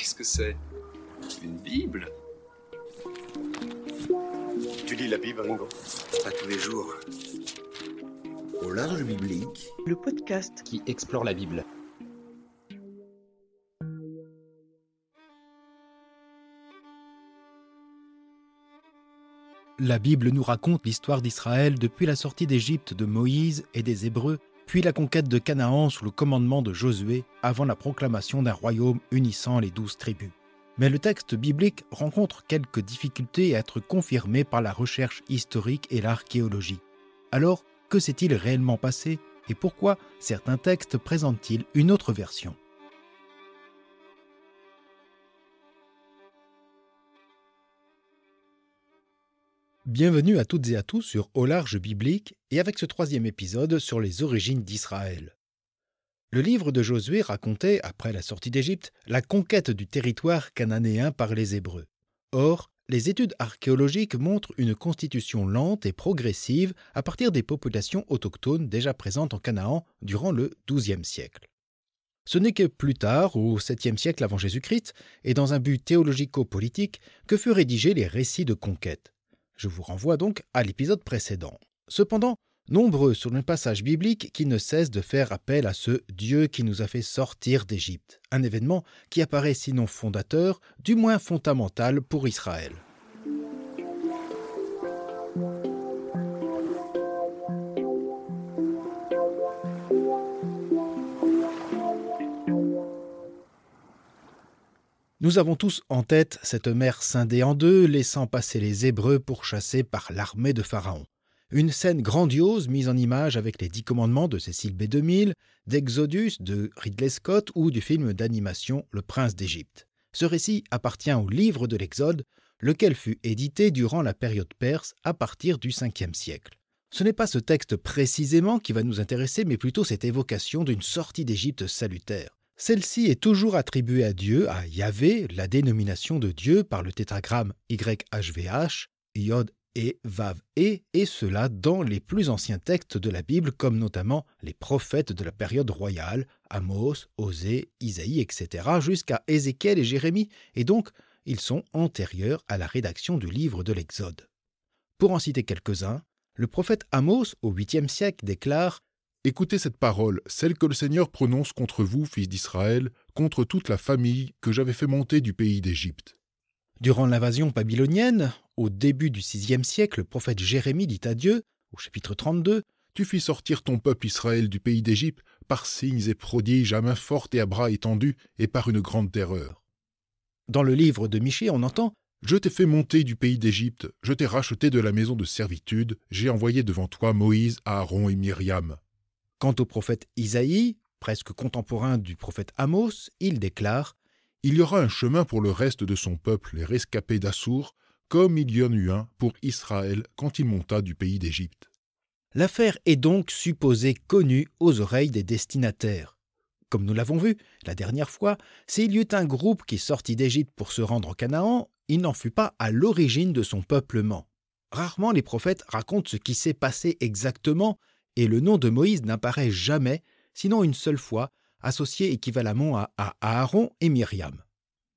Qu'est-ce que c'est? Une Bible? Tu lis la Bible, Ringo? Pas tous les jours. Au large biblique, le podcast qui explore la Bible. La Bible nous raconte l'histoire d'Israël depuis la sortie d'Égypte de Moïse et des Hébreux, puis la conquête de Canaan sous le commandement de Josué, avant la proclamation d'un royaume unissant les 12 tribus. Mais le texte biblique rencontre quelques difficultés à être confirmé par la recherche historique et l'archéologie. Alors, que s'est-il réellement passé et pourquoi certains textes présentent-ils une autre version ? Bienvenue à toutes et à tous sur Au large biblique et avec ce 3e épisode sur les origines d'Israël. Le livre de Josué racontait, après la sortie d'Égypte, la conquête du territoire cananéen par les Hébreux. Or, les études archéologiques montrent une constitution lente et progressive à partir des populations autochtones déjà présentes en Canaan durant le XIIe siècle. Ce n'est que plus tard, au 7e siècle avant Jésus-Christ, et dans un but théologico-politique, que furent rédigés les récits de conquête. Je vous renvoie donc à l'épisode précédent. Cependant, nombreux sont les passages bibliques qui ne cessent de faire appel à ce Dieu qui nous a fait sortir d'Égypte, un événement qui apparaît sinon fondateur, du moins fondamental pour Israël. Nous avons tous en tête cette mer scindée en deux, laissant passer les Hébreux pourchassés par l'armée de Pharaon. Une scène grandiose mise en image avec les 10 commandements de Cécile B2000, d'Exodus de Ridley Scott ou du film d'animation Le Prince d'Égypte. Ce récit appartient au livre de l'Exode, lequel fut édité durant la période perse à partir du 5e siècle. Ce n'est pas ce texte précisément qui va nous intéresser, mais plutôt cette évocation d'une sortie d'Égypte salutaire. Celle-ci est toujours attribuée à Dieu, à Yahvé, la dénomination de Dieu par le tétragramme YHVH, Yod et Vav et cela dans les plus anciens textes de la Bible, comme notamment les prophètes de la période royale, Amos, Osée, Isaïe, etc., jusqu'à Ézéchiel et Jérémie, et donc ils sont antérieurs à la rédaction du livre de l'Exode. Pour en citer quelques-uns, le prophète Amos, au 8e siècle, déclare « Écoutez cette parole, celle que le Seigneur prononce contre vous, fils d'Israël, contre toute la famille que j'avais fait monter du pays d'Égypte. » Durant l'invasion babylonienne, au début du 6e siècle, le prophète Jérémie dit à Dieu, au chapitre 32, « Tu fis sortir ton peuple Israël du pays d'Égypte par signes et prodiges à main forte et à bras étendus et par une grande terreur. » Dans le livre de Michée, on entend « Je t'ai fait monter du pays d'Égypte, je t'ai racheté de la maison de servitude, j'ai envoyé devant toi Moïse, Aaron et Myriam. » Quant au prophète Isaïe, presque contemporain du prophète Amos, il déclare « Il y aura un chemin pour le reste de son peuple, les rescapés d'Assour, comme il y en eut un pour Israël quand il monta du pays d'Égypte. » L'affaire est donc supposée connue aux oreilles des destinataires. Comme nous l'avons vu la dernière fois, s'il y eut un groupe qui sortit d'Égypte pour se rendre en Canaan, il n'en fut pas à l'origine de son peuplement. Rarement les prophètes racontent ce qui s'est passé exactement, et le nom de Moïse n'apparaît jamais, sinon une seule fois, associé équivalemment à Aaron et Myriam.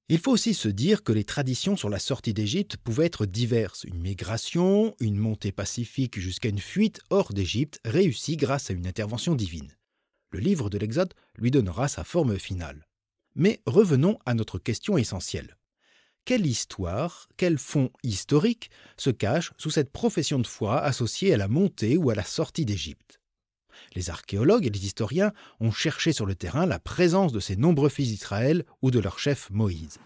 Il faut aussi se dire que les traditions sur la sortie d'Égypte pouvaient être diverses. Une migration, une montée pacifique jusqu'à une fuite hors d'Égypte réussie grâce à une intervention divine. Le livre de l'Exode lui donnera sa forme finale. Mais revenons à notre question essentielle. Quelle histoire, quel fond historique se cache sous cette profession de foi associée à la montée ou à la sortie d'Égypte ? Les archéologues et les historiens ont cherché sur le terrain la présence de ces nombreux fils d'Israël ou de leur chef Moïse.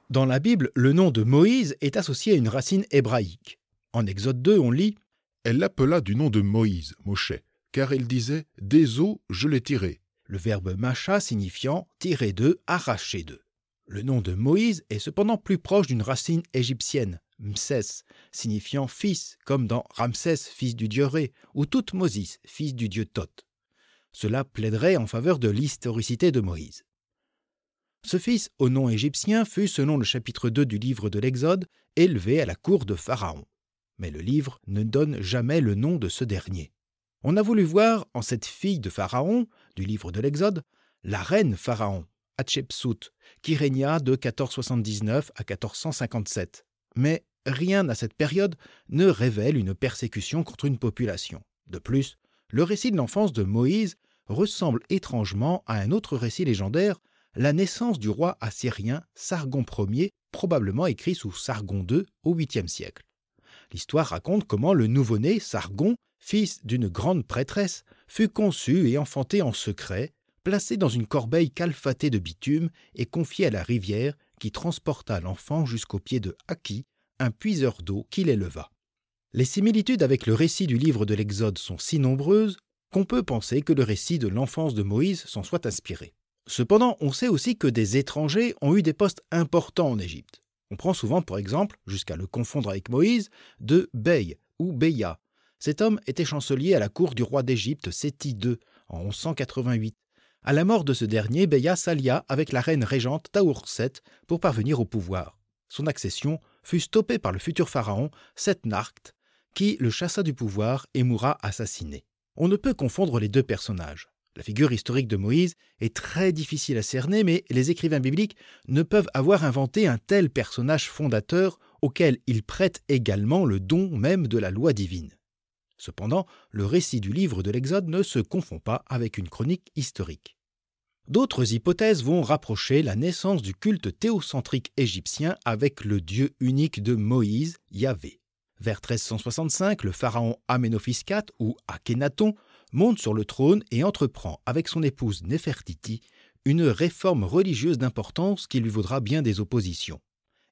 Dans la Bible, le nom de Moïse est associé à une racine hébraïque. En Exode 2, on lit « Elle l'appela du nom de Moïse, Moshe, car elle disait « Des eaux, je l'ai tiré ». Le verbe macha signifiant « tirer d'eux, arracher d'eux ». Le nom de Moïse est cependant plus proche d'une racine égyptienne, Msès, signifiant fils, comme dans Ramsès, fils du dieu Ré, ou Thoutmôsis, fils du dieu Thoth. Cela plaiderait en faveur de l'historicité de Moïse. Ce fils au nom égyptien fut, selon le chapitre 2 du livre de l'Exode, élevé à la cour de Pharaon. Mais le livre ne donne jamais le nom de ce dernier. On a voulu voir en cette fille de Pharaon, du livre de l'Exode, la reine Pharaon, Hatshepsut, qui régna de 1479 à 1457. Mais rien à cette période ne révèle une persécution contre une population. De plus, le récit de l'enfance de Moïse ressemble étrangement à un autre récit légendaire, la naissance du roi assyrien Sargon Ier, probablement écrit sous Sargon II au 8e siècle. L'histoire raconte comment le nouveau-né, Sargon, fils d'une grande prêtresse, fut conçu et enfanté en secret, placé dans une corbeille calfatée de bitume et confié à la rivière qui transporta l'enfant jusqu'au pied de Haki, un puiseur d'eau qui l'éleva. Les similitudes avec le récit du livre de l'Exode sont si nombreuses qu'on peut penser que le récit de l'enfance de Moïse s'en soit inspiré. Cependant, on sait aussi que des étrangers ont eu des postes importants en Égypte. On prend souvent pour exemple, jusqu'à le confondre avec Moïse, de Bey ou Beya. Cet homme était chancelier à la cour du roi d'Égypte Séti II en 1188. À la mort de ce dernier, Beya s'allia avec la reine régente Taourset pour parvenir au pouvoir. Son accession fut stoppée par le futur pharaon Setnarkt, qui le chassa du pouvoir et mourra assassiné. On ne peut confondre les deux personnages. La figure historique de Moïse est très difficile à cerner, mais les écrivains bibliques ne peuvent avoir inventé un tel personnage fondateur auquel ils prêtent également le don même de la loi divine. Cependant, le récit du livre de l'Exode ne se confond pas avec une chronique historique. D'autres hypothèses vont rapprocher la naissance du culte théocentrique égyptien avec le Dieu unique de Moïse, Yahvé. Vers 1365, le pharaon Aménophis IV, ou Akhénaton, monte sur le trône et entreprend, avec son épouse Néfertiti, une réforme religieuse d'importance qui lui vaudra bien des oppositions.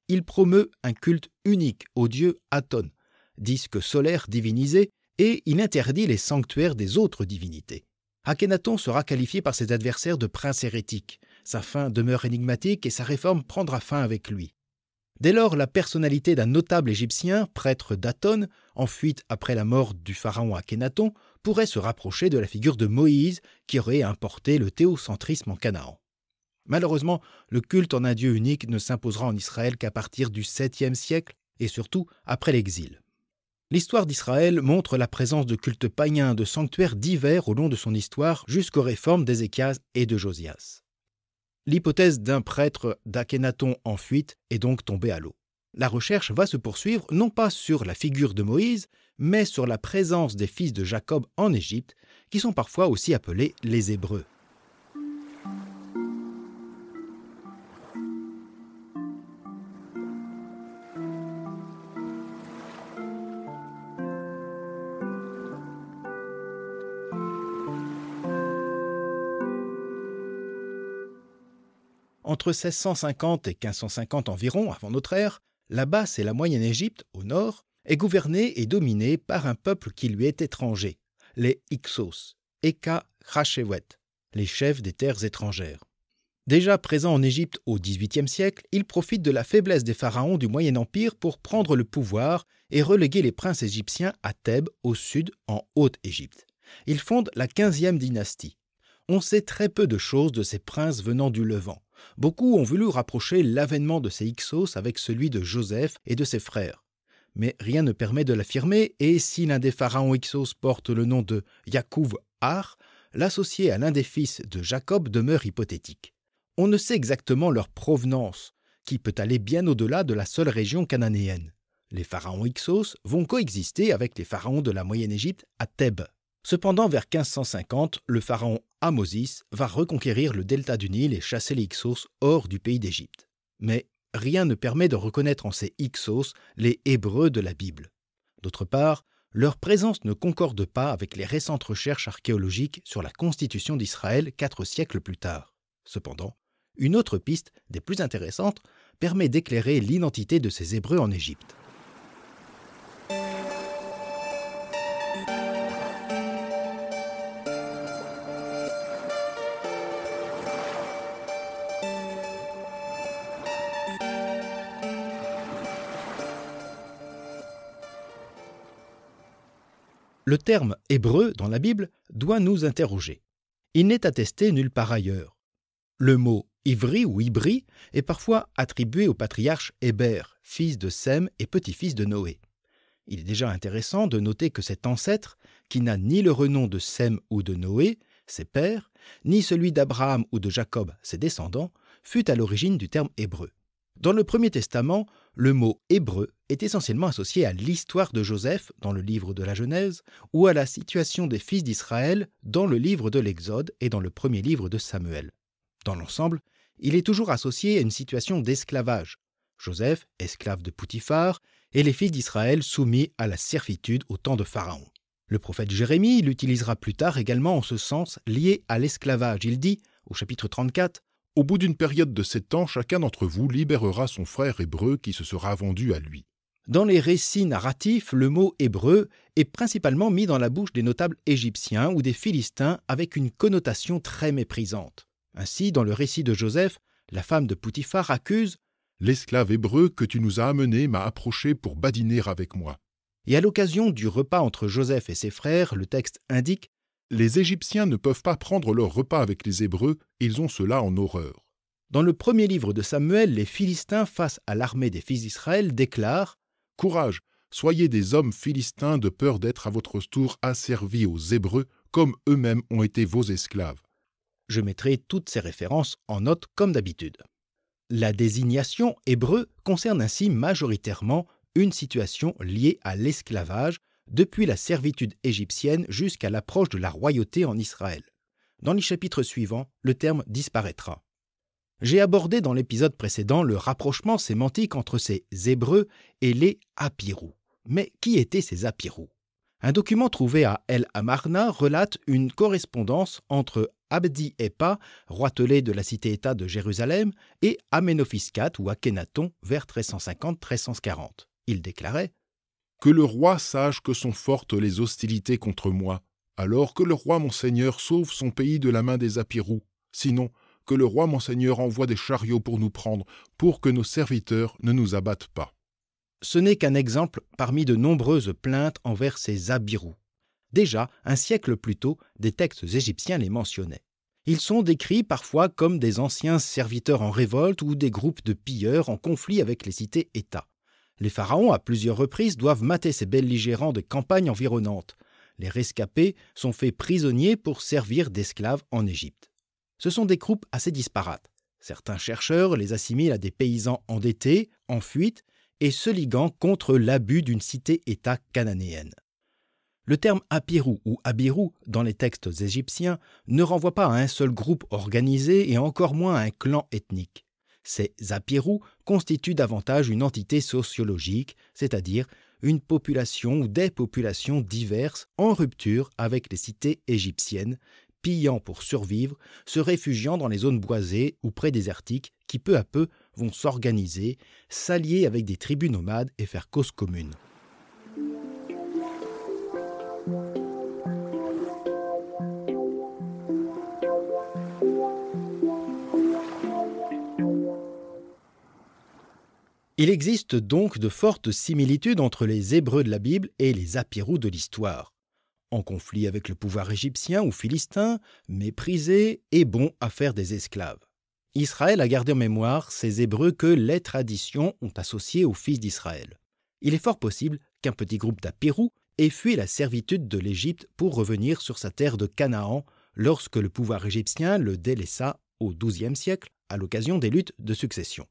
Il promeut un culte unique au dieu Aton, disque solaire divinisé, et il interdit les sanctuaires des autres divinités. Akhénaton sera qualifié par ses adversaires de prince hérétique. Sa fin demeure énigmatique et sa réforme prendra fin avec lui. Dès lors, la personnalité d'un notable égyptien, prêtre d'Aton, en fuite après la mort du pharaon Akhénaton, pourrait se rapprocher de la figure de Moïse qui aurait importé le théocentrisme en Canaan. Malheureusement, le culte en un Dieu unique ne s'imposera en Israël qu'à partir du 7e siècle et surtout après l'exil. L'histoire d'Israël montre la présence de cultes païens, de sanctuaires divers au long de son histoire jusqu'aux réformes d'Ézéchias et de Josias. L'hypothèse d'un prêtre d'Akhénaton en fuite est donc tombée à l'eau. La recherche va se poursuivre non pas sur la figure de Moïse, mais sur la présence des fils de Jacob en Égypte, qui sont parfois aussi appelés les Hébreux. Entre 1650 et 1550 environ, avant notre ère, la Basse et la Moyenne Égypte, au nord, est gouvernée et dominée par un peuple qui lui est étranger, les Hyksos, Eka Khashewet, les chefs des terres étrangères. Déjà présents en Égypte au XVIIIe siècle, ils profitent de la faiblesse des pharaons du Moyen Empire pour prendre le pouvoir et reléguer les princes égyptiens à Thèbes, au sud, en Haute-Égypte. Ils fondent la 15e dynastie. On sait très peu de choses de ces princes venant du Levant. Beaucoup ont voulu rapprocher l'avènement de ces Hyksos avec celui de Joseph et de ses frères. Mais rien ne permet de l'affirmer, et si l'un des pharaons Hyksos porte le nom de Yaakov Ar, l'associer à l'un des fils de Jacob demeure hypothétique. On ne sait exactement leur provenance, qui peut aller bien au-delà de la seule région cananéenne. Les pharaons Hyksos vont coexister avec les pharaons de la Moyenne-Égypte à Thèbes. Cependant, vers 1550, le pharaon Ahmosis va reconquérir le delta du Nil et chasser les Hyksos hors du pays d'Égypte. Mais rien ne permet de reconnaître en ces Hyksos les Hébreux de la Bible. D'autre part, leur présence ne concorde pas avec les récentes recherches archéologiques sur la constitution d'Israël 4 siècles plus tard. Cependant, une autre piste, des plus intéressantes, permet d'éclairer l'identité de ces Hébreux en Égypte. Le terme « hébreu » dans la Bible doit nous interroger. Il n'est attesté nulle part ailleurs. Le mot « Ivri » ou « Ibri » est parfois attribué au patriarche Héber, fils de Sem et petit-fils de Noé. Il est déjà intéressant de noter que cet ancêtre, qui n'a ni le renom de Sem ou de Noé, ses pères, ni celui d'Abraham ou de Jacob, ses descendants, fut à l'origine du terme hébreu. Dans le Premier Testament, le mot « hébreu » est essentiellement associé à l'histoire de Joseph dans le livre de la Genèse ou à la situation des fils d'Israël dans le livre de l'Exode et dans le premier livre de Samuel. Dans l'ensemble, il est toujours associé à une situation d'esclavage. Joseph, esclave de Poutifar, et les fils d'Israël soumis à la servitude au temps de Pharaon. Le prophète Jérémie l'utilisera plus tard également en ce sens lié à l'esclavage. Il dit, au chapitre 34, « Au bout d'une période de 7 ans, chacun d'entre vous libérera son frère hébreu qui se sera vendu à lui. » Dans les récits narratifs, le mot « hébreu » est principalement mis dans la bouche des notables égyptiens ou des Philistins avec une connotation très méprisante. Ainsi, dans le récit de Joseph, la femme de Poutifar accuse « L'esclave hébreu que tu nous as amené m'a approché pour badiner avec moi. » Et à l'occasion du repas entre Joseph et ses frères, le texte indique « Les Égyptiens ne peuvent pas prendre leur repas avec les Hébreux, ils ont cela en horreur. » Dans le premier livre de Samuel, les Philistins face à l'armée des fils d'Israël déclarent « Courage, soyez des hommes philistins de peur d'être à votre tour asservis aux Hébreux, comme eux-mêmes ont été vos esclaves. » Je mettrai toutes ces références en note comme d'habitude. La désignation hébreu concerne ainsi majoritairement une situation liée à l'esclavage depuis la servitude égyptienne jusqu'à l'approche de la royauté en Israël. Dans les chapitres suivants, le terme disparaîtra. J'ai abordé dans l'épisode précédent le rapprochement sémantique entre ces Hébreux et les Apirous. Mais qui étaient ces Apirous ? Un document trouvé à El Amarna relate une correspondance entre Abdi Epa, roitelet de la cité-État de Jérusalem, et Amenophis IV ou Akhénaton vers 1350-1340. Il déclarait « Que le roi sache que sont fortes les hostilités contre moi, alors que le roi mon seigneur sauve son pays de la main des Apirous, sinon que le roi mon seigneur envoie des chariots pour nous prendre, pour que nos serviteurs ne nous abattent pas. » Ce n'est qu'un exemple parmi de nombreuses plaintes envers ces Abirous. Déjà, un siècle plus tôt, des textes égyptiens les mentionnaient. Ils sont décrits parfois comme des anciens serviteurs en révolte ou des groupes de pilleurs en conflit avec les cités-États. Les pharaons, à plusieurs reprises, doivent mater ces belligérants de campagnes environnantes. Les rescapés sont faits prisonniers pour servir d'esclaves en Égypte. Ce sont des groupes assez disparates. Certains chercheurs les assimilent à des paysans endettés, en fuite, et se liguant contre l'abus d'une cité-État cananéenne. Le terme Apirou ou Abirou dans les textes égyptiens ne renvoie pas à un seul groupe organisé et encore moins à un clan ethnique. Ces Apirous constituent davantage une entité sociologique, c'est-à-dire une population ou des populations diverses en rupture avec les cités égyptiennes, pillant pour survivre, se réfugiant dans les zones boisées ou prédésertiques qui peu à peu vont s'organiser, s'allier avec des tribus nomades et faire cause commune. Il existe donc de fortes similitudes entre les Hébreux de la Bible et les Apirous de l'histoire. En conflit avec le pouvoir égyptien ou philistin, méprisés et bons à faire des esclaves. Israël a gardé en mémoire ces Hébreux que les traditions ont associés aux fils d'Israël. Il est fort possible qu'un petit groupe d'Apirous ait fui la servitude de l'Égypte pour revenir sur sa terre de Canaan lorsque le pouvoir égyptien le délaissa au XIIe siècle à l'occasion des luttes de succession.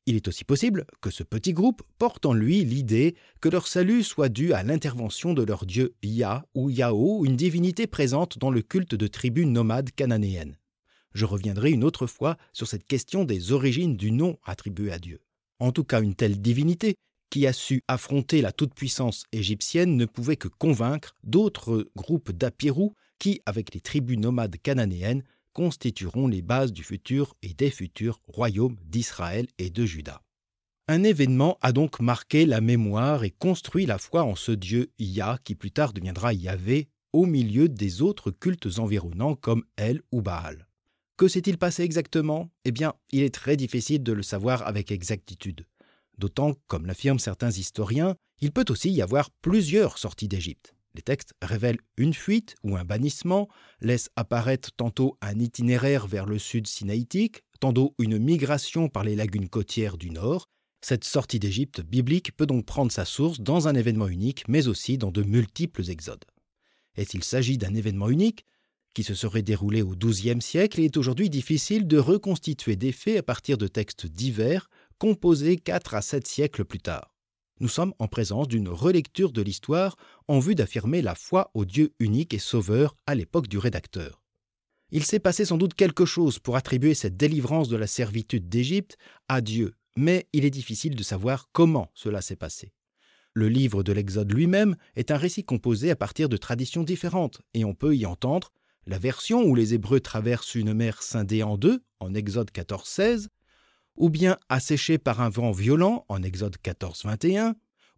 Il est aussi possible que ce petit groupe porte en lui l'idée que leur salut soit dû à l'intervention de leur dieu Yah ou Yahoo, une divinité présente dans le culte de tribus nomades cananéennes. Je reviendrai une autre fois sur cette question des origines du nom attribué à Dieu. En tout cas, une telle divinité, qui a su affronter la toute-puissance égyptienne, ne pouvait que convaincre d'autres groupes d'Apirous qui, avec les tribus nomades cananéennes, constitueront les bases du futur et des futurs royaumes d'Israël et de Juda. Un événement a donc marqué la mémoire et construit la foi en ce Dieu Yah qui plus tard deviendra Yahvé au milieu des autres cultes environnants comme El ou Baal. Que s'est-il passé exactement ? Eh bien, il est très difficile de le savoir avec exactitude. D'autant, comme l'affirment certains historiens, il peut aussi y avoir plusieurs sorties d'Égypte. Les textes révèlent une fuite ou un bannissement, laissent apparaître tantôt un itinéraire vers le sud sinaïtique, tantôt une migration par les lagunes côtières du nord. Cette sortie d'Égypte biblique peut donc prendre sa source dans un événement unique, mais aussi dans de multiples exodes. Et s'il s'agit d'un événement unique, qui se serait déroulé au XIIe siècle, il est aujourd'hui difficile de reconstituer des faits à partir de textes divers, composés 4 à 7 siècles plus tard. Nous sommes en présence d'une relecture de l'histoire en vue d'affirmer la foi au Dieu unique et sauveur à l'époque du rédacteur. Il s'est passé sans doute quelque chose pour attribuer cette délivrance de la servitude d'Égypte à Dieu, mais il est difficile de savoir comment cela s'est passé. Le livre de l'Exode lui-même est un récit composé à partir de traditions différentes, et on peut y entendre la version où les Hébreux traversent une mer scindée en deux, en Exode 14-16, ou bien asséchés par un vent violent, en Exode 14-21,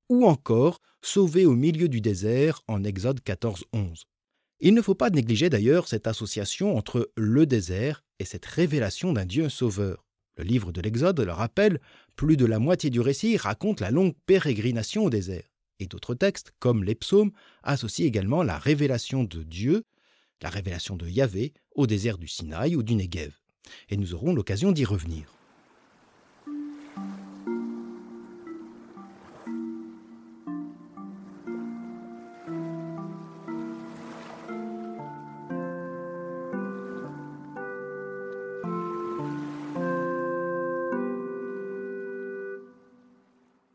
ou encore sauvés au milieu du désert, en Exode 14-11. Il ne faut pas négliger d'ailleurs cette association entre le désert et cette révélation d'un Dieu sauveur. Le livre de l'Exode le rappelle, plus de la moitié du récit raconte la longue pérégrination au désert. Et d'autres textes, comme les psaumes, associent également la révélation de Dieu, la révélation de Yahvé, au désert du Sinaï ou du Negev. Et nous aurons l'occasion d'y revenir.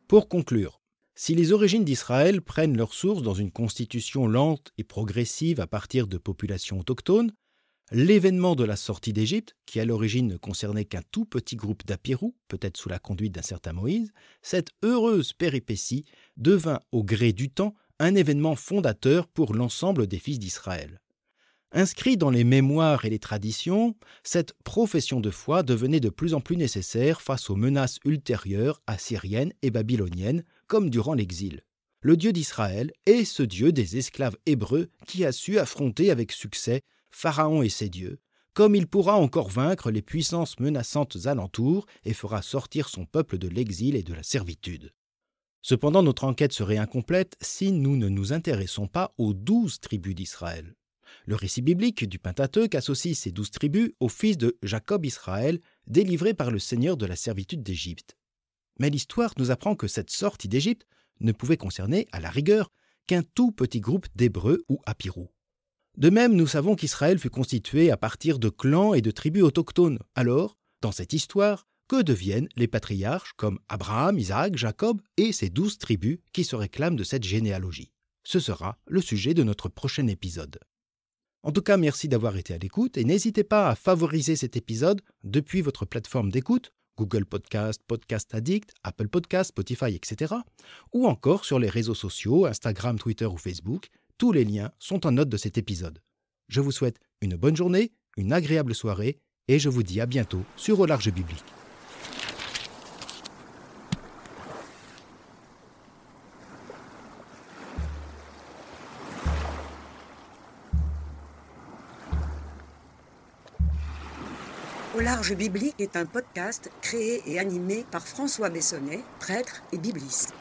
Pour conclure, si les origines d'Israël prennent leur source dans une constitution lente et progressive à partir de populations autochtones, l'événement de la sortie d'Égypte, qui à l'origine ne concernait qu'un tout petit groupe d'Apirous, peut-être sous la conduite d'un certain Moïse, cette heureuse péripétie devint au gré du temps un événement fondateur pour l'ensemble des fils d'Israël. Inscrit dans les mémoires et les traditions, cette profession de foi devenait de plus en plus nécessaire face aux menaces ultérieures assyriennes et babyloniennes, comme durant l'exil. Le Dieu d'Israël est ce Dieu des esclaves hébreux qui a su affronter avec succès Pharaon et ses dieux, comme il pourra encore vaincre les puissances menaçantes alentour et fera sortir son peuple de l'exil et de la servitude. Cependant, notre enquête serait incomplète si nous ne nous intéressons pas aux 12 tribus d'Israël. Le récit biblique du Pentateuque associe ces 12 tribus aux fils de Jacob Israël, délivrés par le Seigneur de la servitude d'Égypte. Mais l'histoire nous apprend que cette sortie d'Égypte ne pouvait concerner, à la rigueur, qu'un tout petit groupe d'Hébreux ou Apirous. De même, nous savons qu'Israël fut constitué à partir de clans et de tribus autochtones. Alors, dans cette histoire, que deviennent les patriarches comme Abraham, Isaac, Jacob et ces 12 tribus qui se réclament de cette généalogie? Ce sera le sujet de notre prochain épisode. En tout cas, merci d'avoir été à l'écoute et n'hésitez pas à favoriser cet épisode depuis votre plateforme d'écoute, Google Podcast, Podcast Addict, Apple Podcast, Spotify, etc. ou encore sur les réseaux sociaux, Instagram, Twitter ou Facebook. Tous les liens sont en note de cet épisode. Je vous souhaite une bonne journée, une agréable soirée et je vous dis à bientôt sur Au Large Biblique. Au Large Biblique est un podcast créé et animé par François Bessonnet, prêtre et bibliste.